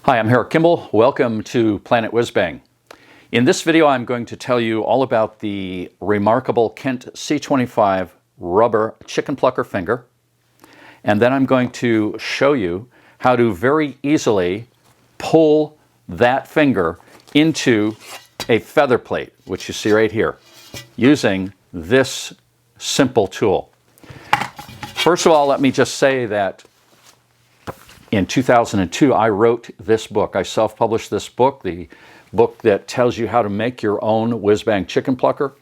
Hi, I'm Eric Kimball. Welcome to Planet Whizbang. In this video, I'm going to tell you all about the remarkable Kent C25 rubber chicken plucker finger. And then I'm going to show you how to very easily pull that finger into a feather plate, which you see right here, using this simple tool. First of all, let me just say that in 2002, I wrote this book. I self-published this book, the book that tells you how to make your own Whizbang chicken plucker.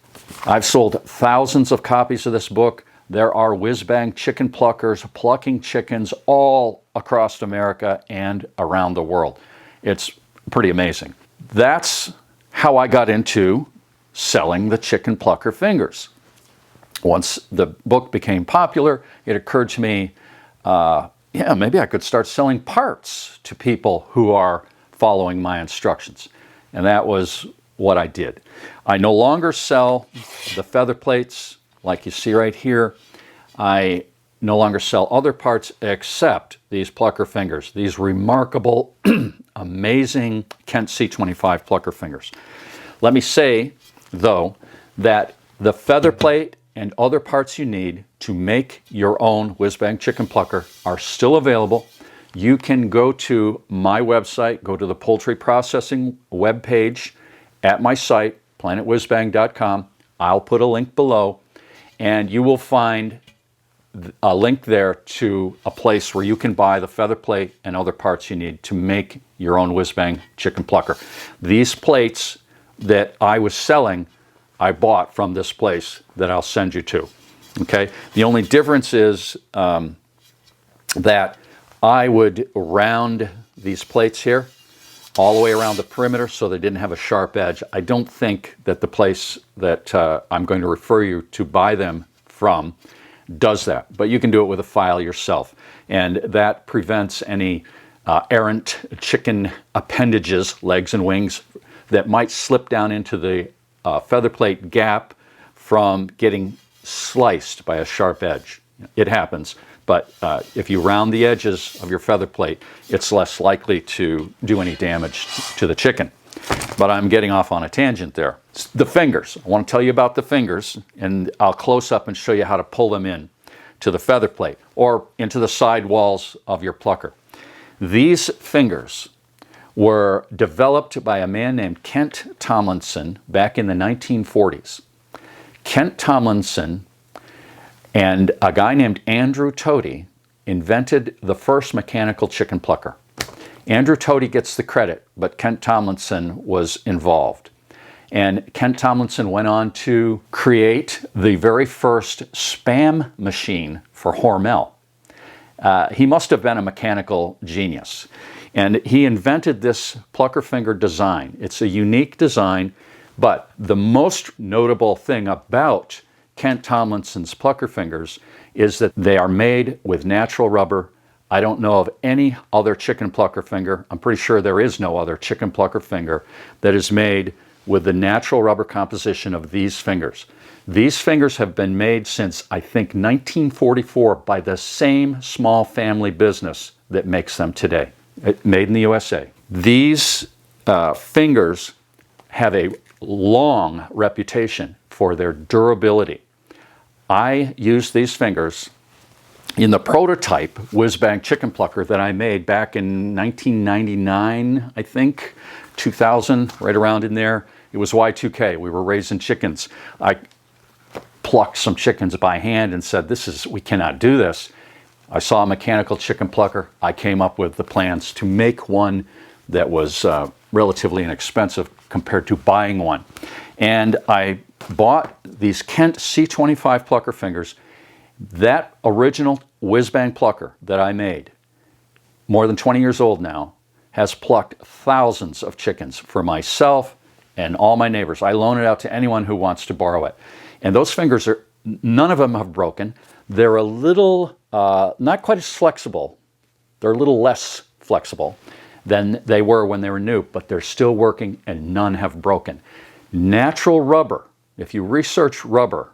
I've sold thousands of copies of this book. There are Whizbang chicken pluckers plucking chickens all across America and around the world. It's pretty amazing. That's how I got into selling the chicken plucker fingers. Once the book became popular, it occurred to me, maybe I could start selling parts to people who are following my instructions. And that was what I did. I no longer sell the feather plates like you see right here. I no longer sell other parts except these plucker fingers, these remarkable, amazing Kent C25 plucker fingers. Let me say, though, that the feather plate and other parts you need to make your own Whizbang chicken plucker are still available. You can go to my website, go to the poultry processing webpage at my site, planetwhizbang.com. I'll put a link below, and you will find a link there to a place where you can buy the feather plate and other parts you need to make your own Whizbang chicken plucker. These plates that I was selling, I bought from this place that I'll send you to. Okay. The only difference is that I would round these plates here all the way around the perimeter so they didn't have a sharp edge. I don't think that the place that I'm going to refer you to buy them from does that, but you can do it with a file yourself, and that prevents any errant chicken appendages, legs and wings, that might slip down into the feather plate gap from getting sliced by a sharp edge. It happens, but if you round the edges of your feather plate, it's less likely to do any damage to the chicken. But I'm getting off on a tangent there. The fingers. I want to tell you about the fingers, and I'll close up and show you how to pull them in to the feather plate or into the side walls of your plucker. These fingers were developed by a man named Kent Tomlinson back in the 1940s. Kent Tomlinson and a guy named Andrew Toady invented the first mechanical chicken plucker. Andrew Toady gets the credit, but Kent Tomlinson was involved. And Kent Tomlinson went on to create the very first spam machine for Hormel. He must have been a mechanical genius. And he invented this plucker finger design. It's a unique design, but the most notable thing about Kent Tomlinson's plucker fingers is that they are made with natural rubber. I don't know of any other chicken plucker finger. I'm pretty sure there is no other chicken plucker finger that is made with the natural rubber composition of these fingers. These fingers have been made since, I think, 1944 by the same small family business that makes them today. Made in the USA. These fingers have a long reputation for their durability. I used these fingers in the prototype Whizbang chicken plucker that I made back in 1999, I think, 2000, right around in there. It was Y2K. We were raising chickens. I plucked some chickens by hand and said, we cannot do this. I saw a mechanical chicken plucker. I came up with the plans to make one that was relatively inexpensive compared to buying one. And I bought these Kent C25 plucker fingers. That original Whizbang plucker that I made, more than 20 years old now, has plucked thousands of chickens for myself and all my neighbors. I loan it out to anyone who wants to borrow it. And those fingers none of them have broken. They're a little, not quite as flexible. They're a little less flexible than they were when they were new, but they're still working and none have broken. Natural rubber, if you research rubber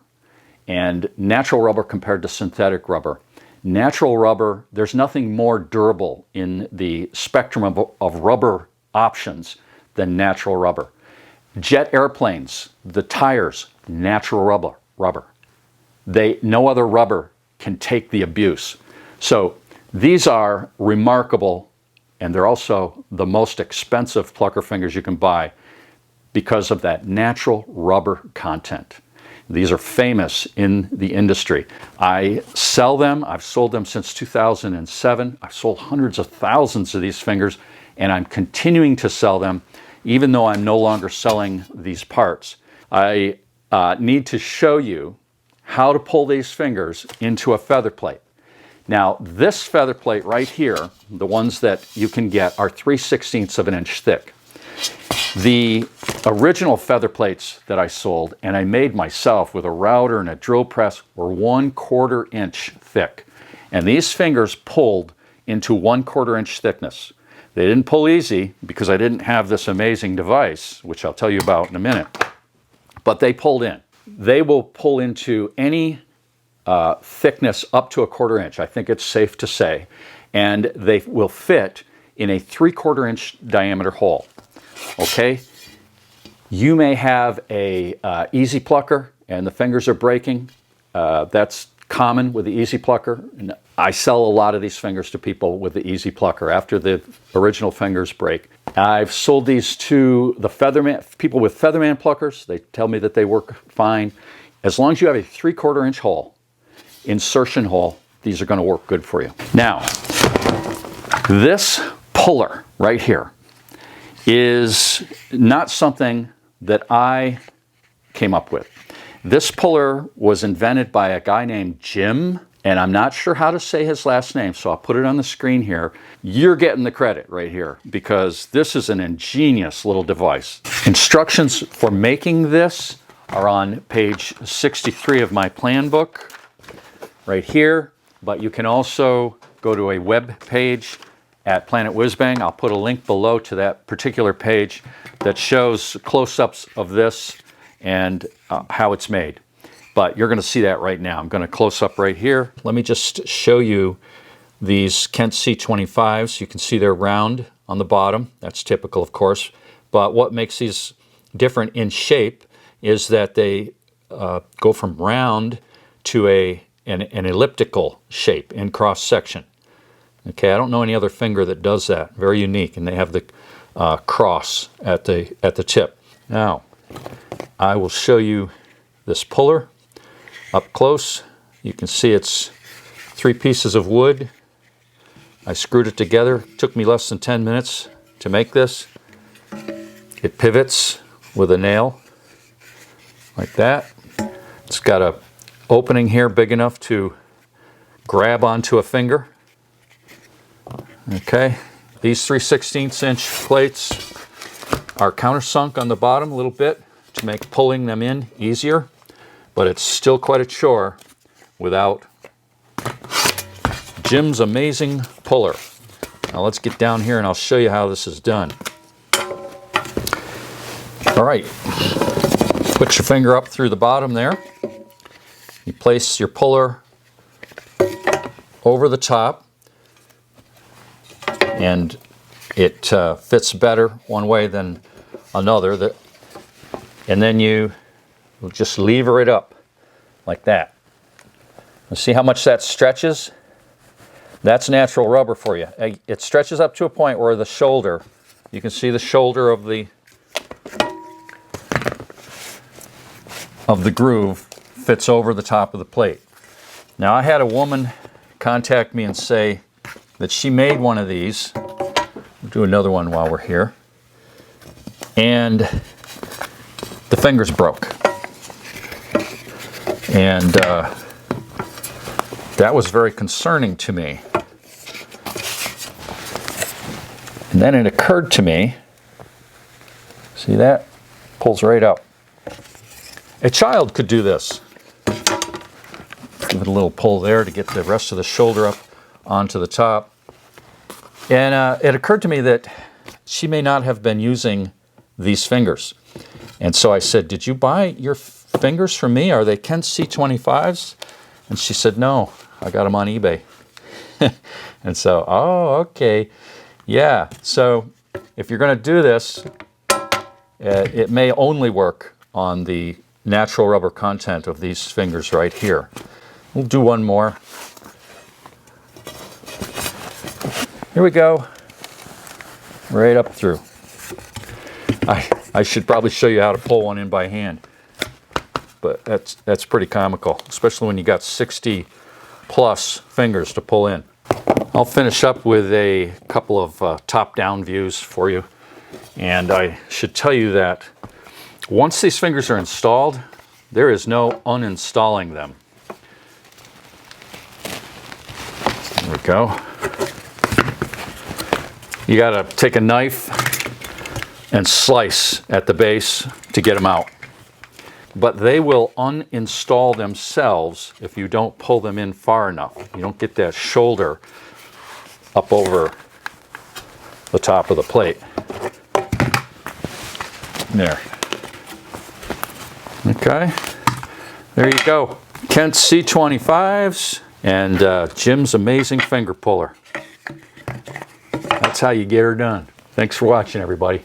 and natural rubber compared to synthetic rubber, Natural rubber, there's nothing more durable in the spectrum of rubber options than natural rubber. Jet airplanes, the tires, natural rubber. No other rubber can take the abuse. So these are remarkable, and they're also the most expensive Plucker fingers you can buy because of that natural rubber content. These are famous in the industry. I sell them. I've sold them since 2007. I've sold hundreds of thousands of these fingers, and I'm continuing to sell them even though I'm no longer selling these parts. I need to show you how to pull these fingers into a feather plate. Now, this feather plate right here, the ones that you can get, are 3/16 of an inch thick. The original feather plates that I sold, and I made myself with a router and a drill press, were 1/4 inch thick. And these fingers pulled into 1/4 inch thickness. They didn't pull easy because I didn't have this amazing device, which I'll tell you about in a minute, but they pulled in. They will pull into any thickness up to 1/4 inch. I think it's safe to say. And they will fit in a 3/4 inch diameter hole. Okay? You may have a easy plucker and the fingers are breaking. That's common with the easy plucker. And I sell a lot of these fingers to people with the easy plucker after the original fingers break. I've sold these to the people with Featherman pluckers. They tell me that they work fine. As long as you have a 3/4 inch hole, insertion hole, these are going to work good for you. Now, this puller right here is not something that I came up with. This puller was invented by a guy named Jim, and I'm not sure how to say his last name, so I'll put it on the screen here. You're getting the credit right here because this is an ingenious little device. Instructions for making this are on page 63 of my plan book right here, but you can also go to a web page at Planet Whizbang. I'll put a link below to that particular page that shows close-ups of this and how it's made. But you're going to see that right now. I'm going to close up right here. Let me just show you these Kent C25s. You can see they're round on the bottom. That's typical, of course. But what makes these different in shape is that they go from round to an elliptical shape in cross section. Okay, I don't know any other finger that does that. Very unique, and they have the cross at the tip. Now, I will show you this puller up close. You can see it's 3 pieces of wood. I screwed it together. It took me less than 10 minutes to make this. It pivots with a nail like that. It's got an opening here big enough to grab onto a finger. Okay, these 3/16 inch plates are countersunk on the bottom a little bit to make pulling them in easier, but it's still quite a chore without Jim's amazing puller. Now let's get down here and I'll show you how this is done. All right, put your finger up through the bottom there. You place your puller over the top, and it fits better one way than another. And then you will just lever it up like that. You see how much that stretches? That's natural rubber for you. It stretches up to a point where the shoulder, you can see the shoulder of the groove fits over the top of the plate. Now, I had a woman contact me and say that she made one of these. We'll do another one while we're here. And the fingers broke. And that was very concerning to me. And then it occurred to me, see that? Pulls right up. A child could do this. Give it a little pull there to get the rest of the shoulder up onto the top. And it occurred to me that she may not have been using these fingers. And so I said, "Did you buy your fingers from me? Are they Kent C25s?" And she said, "No, I got them on eBay." And so, oh, okay. Yeah, so if you're going to do this, it may only work on the natural rubber content of these fingers right here. We'll do one more. Here we go. Right up through. I should probably show you how to pull one in by hand, but that's pretty comical, especially when you got 60 plus fingers to pull in. I'll finish up with a couple of top-down views for you, and I should tell you that once these fingers are installed, there is no uninstalling them. There we go. You gotta take a knife and slice at the base to get them out. But they will uninstall themselves if you don't pull them in far enough. You don't get that shoulder up over the top of the plate. There. Okay. There you go. Kent's C25s and Jim's amazing finger puller. That's how you get her done. Thanks for watching, everybody.